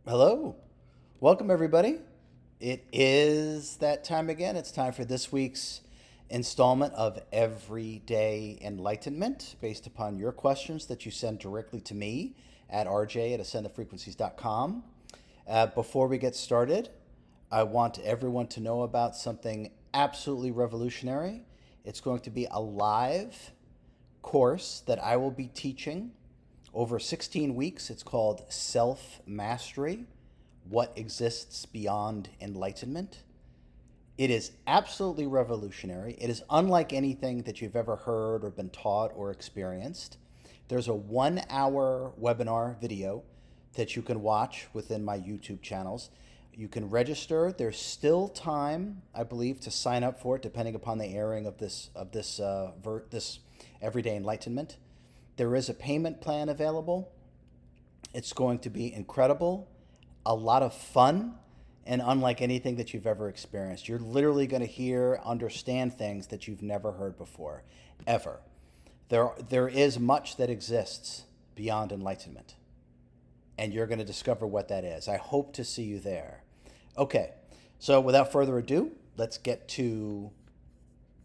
Hello. Welcome, everybody. It is that time again. It's time for this week's installment of Everyday Enlightenment based upon your questions that you send directly to me at rj@ascendthefrequencies.com. Before we get started, I want everyone to know about something absolutely revolutionary. It's going to be a live course that I will be teaching over 16 weeks. It's called Self Mastery: What Exists Beyond Enlightenment. It is absolutely revolutionary. It is unlike anything that you've ever heard or been taught or experienced. There's a 1 hour webinar video that you can watch within my YouTube channels. You can register. There's still time, I believe, to sign up for it, depending upon the airing of this Everyday Enlightenment. There is a payment plan available. It's going to be incredible, a lot of fun, and unlike anything that you've ever experienced. You're literally going to hear, understand things that you've never heard before, ever. There is much that exists beyond enlightenment, and you're going to discover what that is. I hope to see you there. Okay, so without further ado, let's get to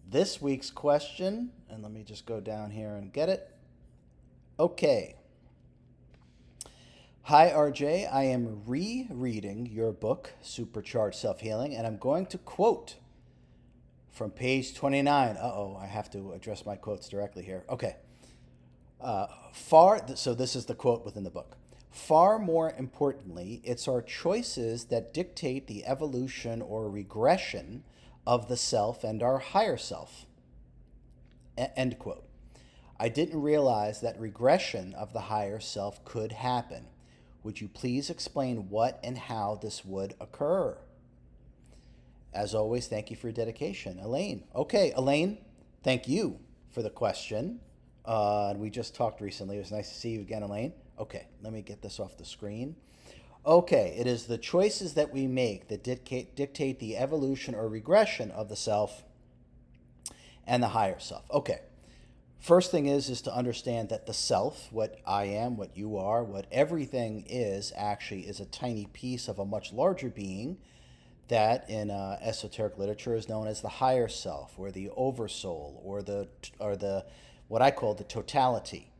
this week's question. And let me just go down here and get it. Okay. Hi, RJ. I am rereading your book, Supercharged Self Healing, and I'm going to quote from page 29. Uh-oh, I have to address my quotes directly here. Okay. So this is the quote within the book. Far more importantly, it's our choices that dictate the evolution or regression of the self and our higher self. End quote. I didn't realize that regression of the higher self could happen. Would you please explain what and how this would occur? As always, thank you for your dedication. Elaine. Okay, Elaine, thank you for the question. We just talked recently. It was nice to see you again, Elaine. Okay, let me get this off the screen. Okay, it is the choices that we make that dictate the evolution or regression of the self and the higher self. Okay. First thing is to understand that the self, what I am, what you are, what everything is, actually is a tiny piece of a much larger being that in esoteric literature is known as the higher self, or the oversoul, or the what I call the totality,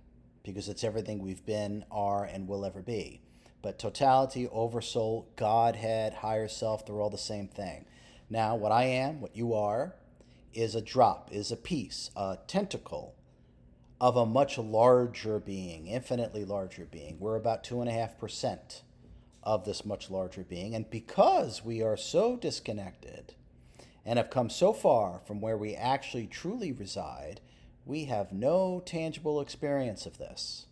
because it's everything we've been, are, and will ever be. But totality, oversoul, Godhead, higher self, they're all the same thing. Now, what I am, what you are, is a drop, is a piece, a tentacle of a much larger being, infinitely larger being. We're about 2.5% of this much larger being. And because we are so disconnected and have come so far from where we actually truly reside, we have no tangible experience of this.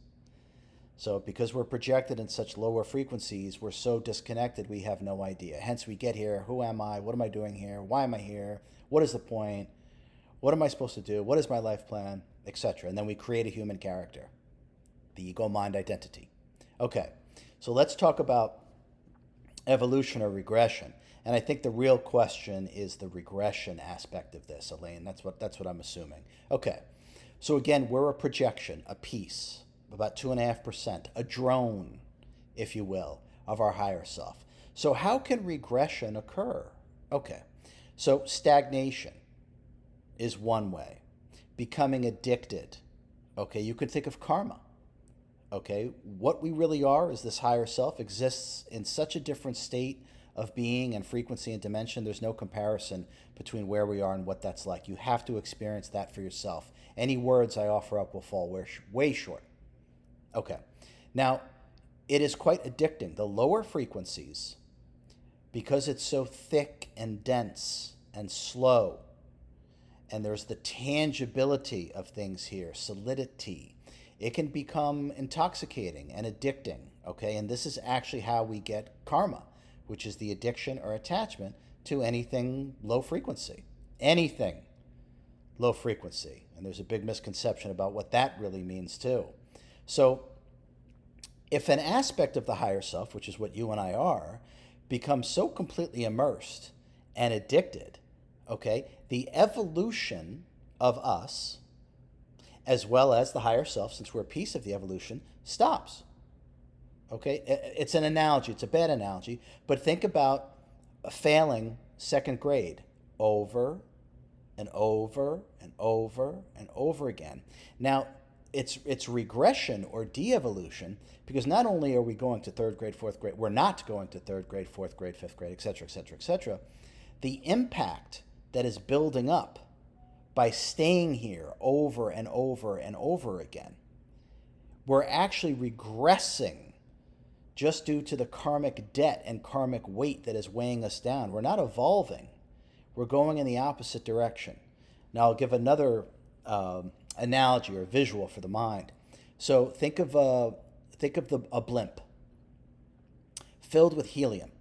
So because we're projected in such lower frequencies, we're so disconnected, we have no idea. Hence we get here, who am I? What am I doing here? Why am I here? What is the point? What am I supposed to do? What is my life plan? Etc. And then we create a human character, the ego mind identity. Okay, so let's talk about evolution or regression. And I think the real question is the regression aspect of this, Elaine. That's what I'm assuming. Okay, so again, we're a projection, a piece, about 2.5%, a drone, if you will, of our higher self. So how can regression occur? Okay, so stagnation is one way. Becoming addicted. Okay, you could think of karma. Okay, what we really are is this higher self exists in such a different state of being and frequency and dimension. There's no comparison between where we are and what that's like. You have to experience that for yourself. Any words I offer up will fall way short. Okay, now it is quite addicting. The lower frequencies, because it's so thick and dense and slow, and there's the tangibility of things here, solidity. It can become intoxicating and addicting, okay? And this is actually how we get karma, which is the addiction or attachment to anything low frequency. Anything low frequency. And there's a big misconception about what that really means too. So if an aspect of the higher self, which is what you and I are, becomes so completely immersed and addicted, okay, the evolution of us, as well as the higher self, since we're a piece of the evolution, stops. Okay, it's an analogy. It's a bad analogy, but think about failing second grade over and over and over and over again. Now, it's regression or de-evolution because not only are we going to third grade, fourth grade, we're not going to third grade, fourth grade, fifth grade, etc., etc., etc. The impact that is building up by staying here over and over and over again, we're actually regressing just due to the karmic debt and karmic weight that is weighing us down. We're not evolving. We're going in the opposite direction. Now, I'll give another analogy or visual for the mind. So think of a blimp filled with helium,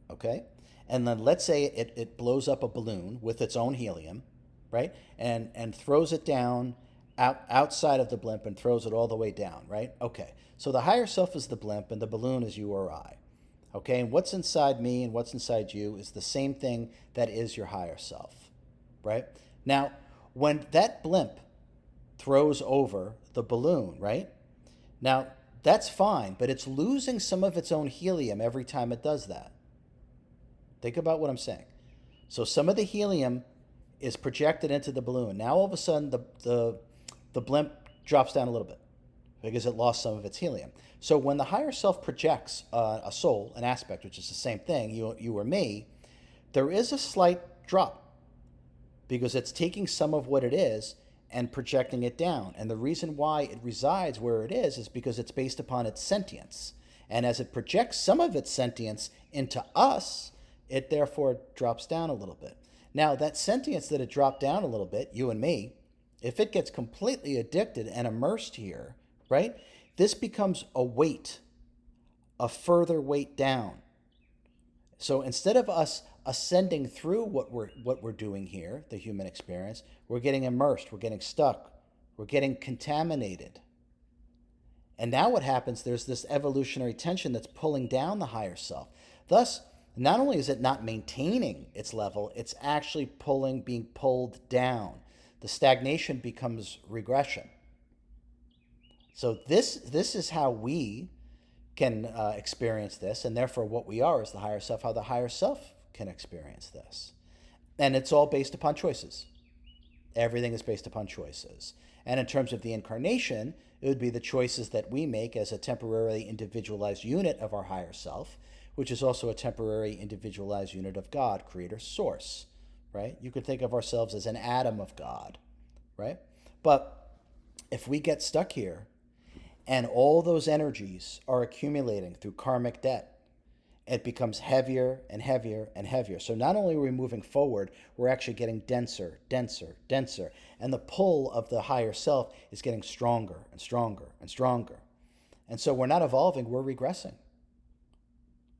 okay? And then let's say it blows up a balloon with its own helium, right? And throws it down outside of the blimp and throws it all the way down, right? Okay. So the higher self is the blimp and the balloon is you or I. Okay, and what's inside me and what's inside you is the same thing that is your higher self, right? Now, when that blimp throws over the balloon, right? Now, that's fine, but it's losing some of its own helium every time it does that. Think about what I'm saying. So some of the helium is projected into the balloon. Now, all of a sudden, the blimp drops down a little bit because it lost some of its helium. So when the higher self projects a soul, an aspect, which is the same thing, you or me, there is a slight drop because it's taking some of what it is and projecting it down. And the reason why it resides where it is because it's based upon its sentience. And as it projects some of its sentience into us, it therefore drops down a little bit. Now, that sentience that it dropped down a little bit, you and me, if it gets completely addicted and immersed here, right, this becomes a weight, a further weight down. So instead of us ascending through what we're doing here, the human experience, we're getting immersed, we're getting stuck, we're getting contaminated. And now what happens, there's this evolutionary tension that's pulling down the higher self. Thus, not only is it not maintaining its level, it's actually being pulled down. The stagnation becomes regression. So this is how we can experience this, and therefore what we are is the higher self, how the higher self can experience this. And it's all based upon choices. Everything is based upon choices. And in terms of the incarnation, it would be the choices that we make as a temporarily individualized unit of our higher self, which is also a temporary individualized unit of God, creator, source, right? You could think of ourselves as an atom of God, right? But if we get stuck here and all those energies are accumulating through karmic debt, it becomes heavier and heavier and heavier. So not only are we moving forward, we're actually getting denser, denser, denser. And the pull of the higher self is getting stronger and stronger and stronger. And so we're not evolving, we're regressing.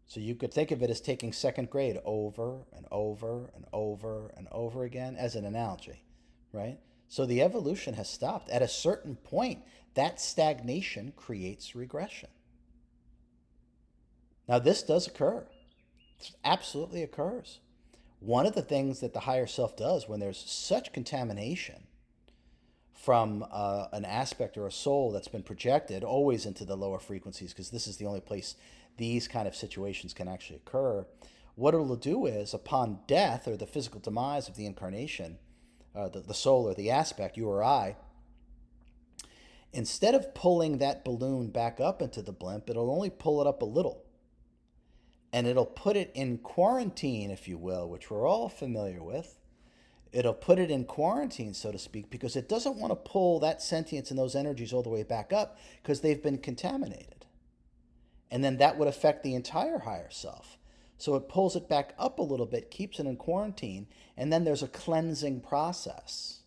So you could think of it as taking second grade over and over and over and over again as an analogy, right? So the evolution has stopped. At a certain point, that stagnation creates regression. Now, this does occur. It absolutely occurs. One of the things that the higher self does when there's such contamination from an aspect or a soul that's been projected always into the lower frequencies, because this is the only place these kind of situations can actually occur, what it'll do is, upon death or the physical demise of the incarnation, the soul or the aspect, you or I, instead of pulling that balloon back up into the blimp, it'll only pull it up a little. And it'll put it in quarantine, if you will, which we're all familiar with. It'll put it in quarantine, so to speak, because it doesn't want to pull that sentience and those energies all the way back up because they've been contaminated. And then that would affect the entire higher self. So it pulls it back up a little bit, keeps it in quarantine, and then there's a cleansing process,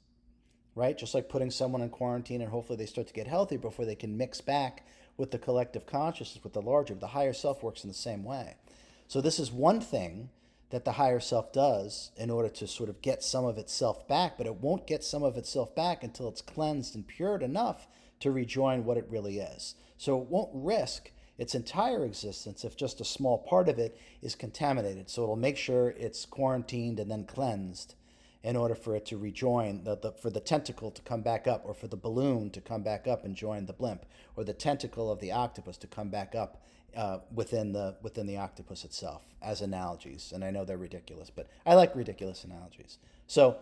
right? Just like putting someone in quarantine and hopefully they start to get healthy before they can mix back with the collective consciousness, with the larger. The higher self works in the same way. So this is one thing that the higher self does in order to sort of get some of itself back, but it won't get some of itself back until it's cleansed and pured enough to rejoin what it really is. So it won't risk its entire existence if just a small part of it is contaminated. So it'll make sure it's quarantined and then cleansed in order for it to rejoin, for the tentacle to come back up, or for the balloon to come back up and join the blimp, or the tentacle of the octopus to come back up within the octopus itself, as analogies. And I know they're ridiculous, but I like ridiculous analogies. So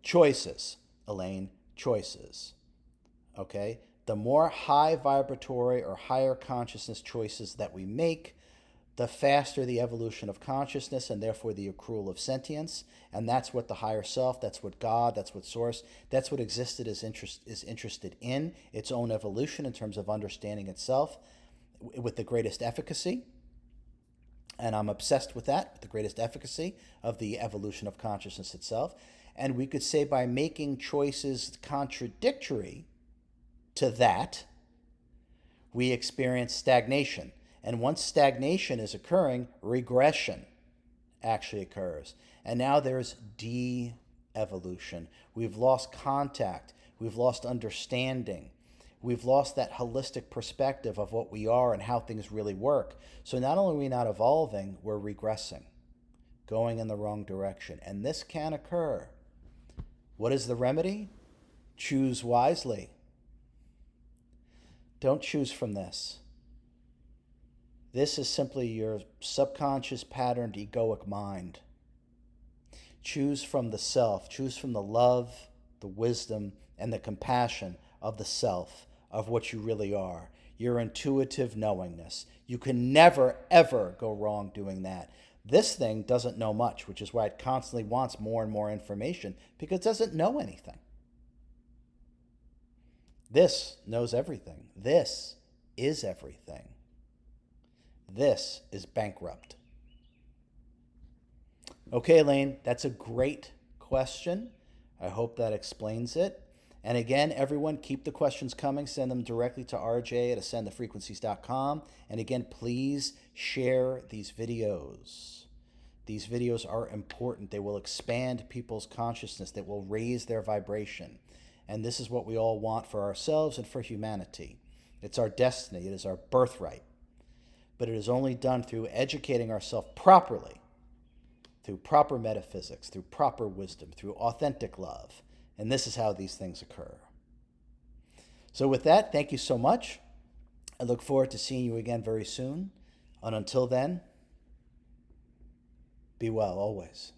choices, Elaine, choices. Okay? The more high vibratory or higher consciousness choices that we make, the faster the evolution of consciousness and therefore the accrual of sentience. And that's what the higher self, that's what God, that's what Source, that's what existed is interested in, its own evolution in terms of understanding itself with the greatest efficacy. And I'm obsessed with that, with the greatest efficacy of the evolution of consciousness itself. And we could say by making choices contradictory to that, we experience stagnation. And once stagnation is occurring, regression actually occurs. And now there's de-evolution. We've lost contact. We've lost understanding. We've lost that holistic perspective of what we are and how things really work. So not only are we not evolving, we're regressing, going in the wrong direction. And this can occur. What is the remedy? Choose wisely. Don't choose from this. This is simply your subconscious patterned egoic mind. Choose from the self. Choose from the love, the wisdom, and the compassion of the self, of what you really are. Your intuitive knowingness. You can never, ever go wrong doing that. This thing doesn't know much, which is why it constantly wants more and more information, because it doesn't know anything. This knows everything. This is everything. This is bankrupt. Okay, Elaine, that's a great question. I hope that explains it. And again, everyone, keep the questions coming. Send them directly to rj@ascendthefrequencies.com. And again, please share these videos. These videos are important. They will expand people's consciousness. They will raise their vibration. And this is what we all want for ourselves and for humanity. It's our destiny. It is our birthright. But it is only done through educating ourselves properly, through proper metaphysics, through proper wisdom, through authentic love. And this is how these things occur. So with that, thank you so much. I look forward to seeing you again very soon. And until then, be well always.